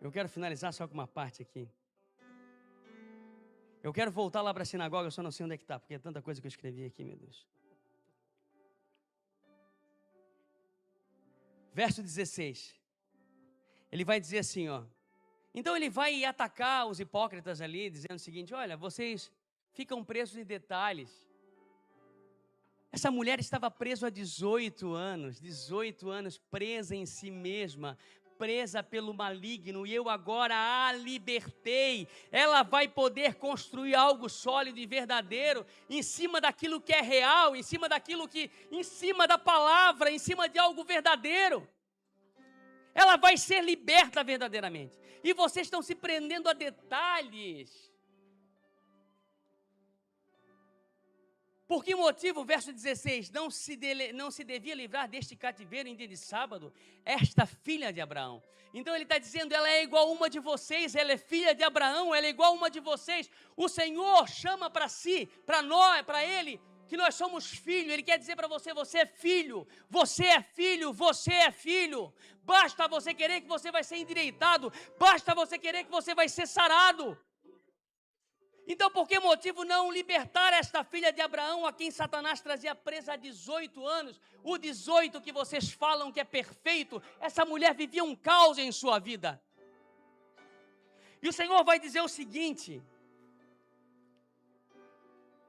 Eu quero finalizar só com uma parte aqui. Eu quero voltar lá para a sinagoga, eu só não sei onde é que está, porque é tanta coisa que eu escrevi aqui, meu Deus. Verso 16. Ele vai dizer assim, ó. Então ele vai atacar os hipócritas ali, dizendo o seguinte: olha, vocês ficam presos em detalhes. Essa mulher estava presa há 18 anos presa em si mesma, presa pelo maligno, e eu agora a libertei. Ela vai poder construir algo sólido e verdadeiro, em cima daquilo que é real, em cima da palavra, em cima de algo verdadeiro. Ela vai ser liberta verdadeiramente. E vocês estão se prendendo a detalhes. Por que motivo, verso 16, não se devia livrar deste cativeiro em dia de sábado, esta filha de Abraão? Então ele está dizendo, ela é igual a uma de vocês, ela é filha de Abraão, ela é igual a uma de vocês. O Senhor chama para si, para nós, para Ele, que nós somos filhos. Ele quer dizer para você, você é filho, você é filho, você é filho. Basta você querer que você vai ser endireitado, basta você querer que você vai ser sarado. Então, por que motivo não libertar esta filha de Abraão, a quem Satanás trazia presa há 18 anos? O 18 que vocês falam que é perfeito, essa mulher vivia um caos em sua vida. E o Senhor vai dizer o seguinte,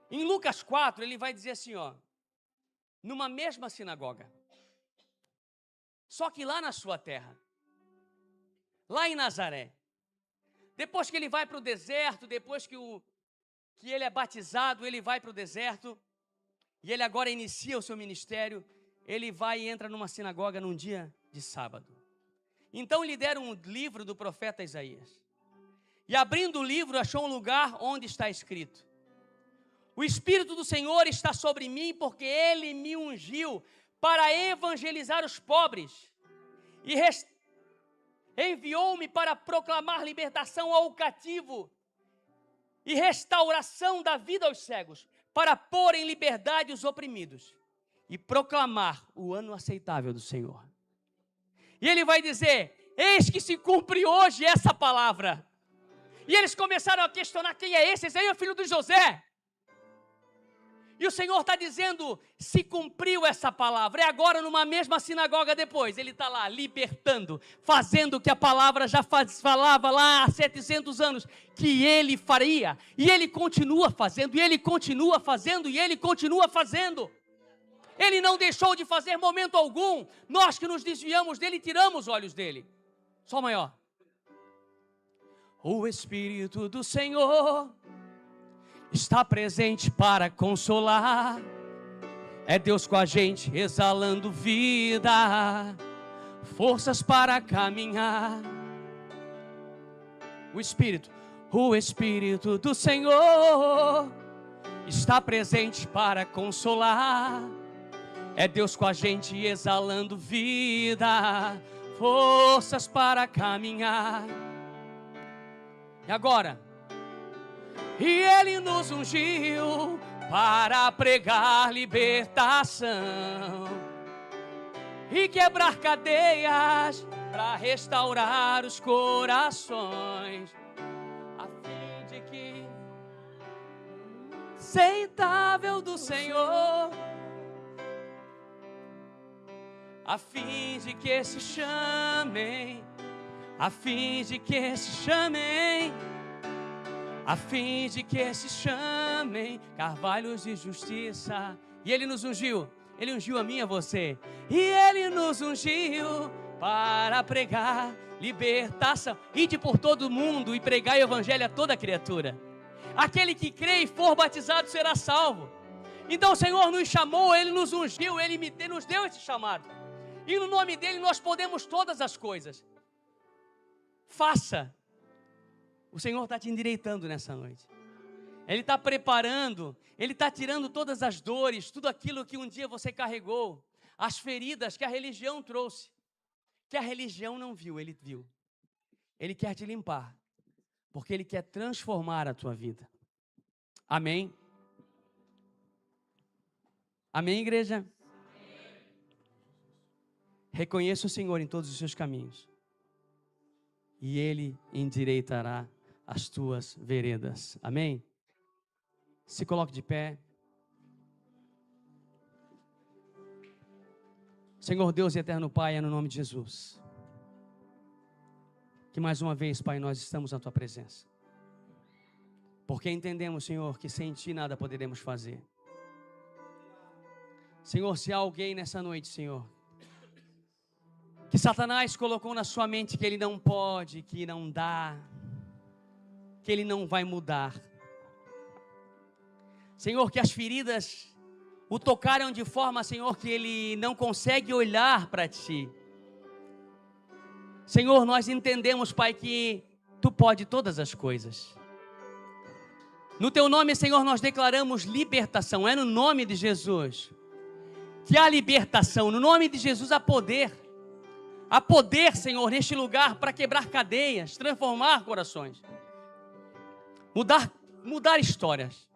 em Lucas 4, ele vai dizer assim, ó, numa mesma sinagoga, só que lá na sua terra, lá em Nazaré, depois que ele vai para o deserto, depois que ele é batizado, ele vai para o deserto, e ele agora inicia o seu ministério, ele vai e entra numa sinagoga num dia de sábado. Então lhe deram um livro do profeta Isaías, e abrindo o livro, achou um lugar onde está escrito: o Espírito do Senhor está sobre mim, porque Ele me ungiu para evangelizar os pobres, e enviou-me para proclamar libertação ao cativo e restauração da vida aos cegos, para pôr em liberdade os oprimidos e proclamar o ano aceitável do Senhor. E ele vai dizer: eis que se cumpre hoje essa palavra. E eles começaram a questionar: quem é esse? Esse aí é o filho de José. E o Senhor está dizendo, se cumpriu essa palavra. É agora numa mesma sinagoga depois. Ele está lá libertando, fazendo o que a palavra já falava lá há 700 anos, que ele faria. E ele continua fazendo, e ele continua fazendo, e ele continua fazendo. Ele não deixou de fazer momento algum. Nós que nos desviamos dele, tiramos os olhos dele. Sol maior. O Espírito do Senhor está presente para consolar. É Deus com a gente, exalando vida, forças para caminhar. O Espírito do Senhor está presente para consolar. É Deus com a gente, exalando vida, forças para caminhar. E agora? E Ele nos ungiu para pregar libertação e quebrar cadeias, para restaurar os corações, a fim de que aceitável do Senhor, a fim de que se chamem, a fim de que se chamem, a fim de que se chamem carvalhos de justiça. E Ele nos ungiu, Ele ungiu a mim e a você. E Ele nos ungiu para pregar libertação. Ide por todo o mundo e pregar o evangelho a toda criatura. Aquele que crê e for batizado será salvo. Então o Senhor nos chamou, Ele nos ungiu, Ele nos deu esse chamado. E no nome dEle nós podemos todas as coisas. Faça. O Senhor está te endireitando nessa noite. Ele está preparando, Ele está tirando todas as dores, tudo aquilo que um dia você carregou, as feridas que a religião trouxe, que a religião não viu, Ele viu. Ele quer te limpar, porque Ele quer transformar a tua vida. Amém? Amém, igreja? Amém. Reconheça o Senhor em todos os seus caminhos, e Ele endireitará as tuas veredas. Amém? Se coloque de pé. Senhor Deus e eterno Pai, é no nome de Jesus. que mais uma vez, Pai, nós estamos na Tua presença. Porque entendemos, Senhor, que sem Ti nada poderemos fazer. Senhor, se há alguém nessa noite, Senhor, que Satanás colocou na sua mente que ele não pode, que não dá, que ele não vai mudar. Senhor, que as feridas o tocaram de forma, Senhor, que ele não consegue olhar para Ti. Senhor, nós entendemos, Pai, que Tu pode todas as coisas. No Teu nome, Senhor, nós declaramos libertação. É no nome de Jesus que há libertação. No nome de Jesus há poder. Há poder, Senhor, neste lugar para quebrar cadeias, transformar corações, mudar histórias.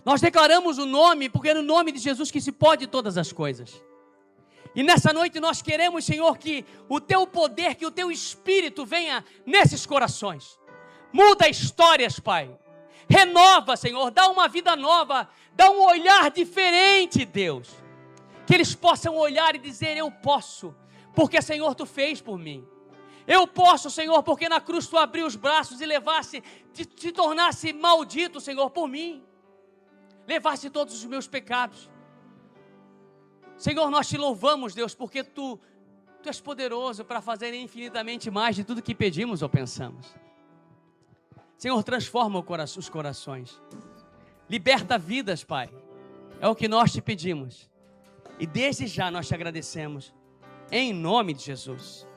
Nós declaramos o nome, porque é no nome de Jesus que se pode todas as coisas. E nessa noite nós queremos, Senhor, que o Teu poder, que o Teu Espírito venha nesses corações. Muda histórias, Pai. Renova, Senhor, dá uma vida nova, dá um olhar diferente, Deus. Que eles possam olhar e dizer, eu posso, porque, Senhor, Tu fez por mim. Eu posso, Senhor, porque na cruz Tu abriu os braços e levasse, te tornasse maldito, Senhor, por mim. Levasse todos os meus pecados. Senhor, nós Te louvamos, Deus, porque Tu és poderoso para fazer infinitamente mais de tudo que pedimos ou pensamos. Senhor, transforma os corações. Liberta vidas, Pai. É o que nós Te pedimos. E desde já nós Te agradecemos. Em nome de Jesus.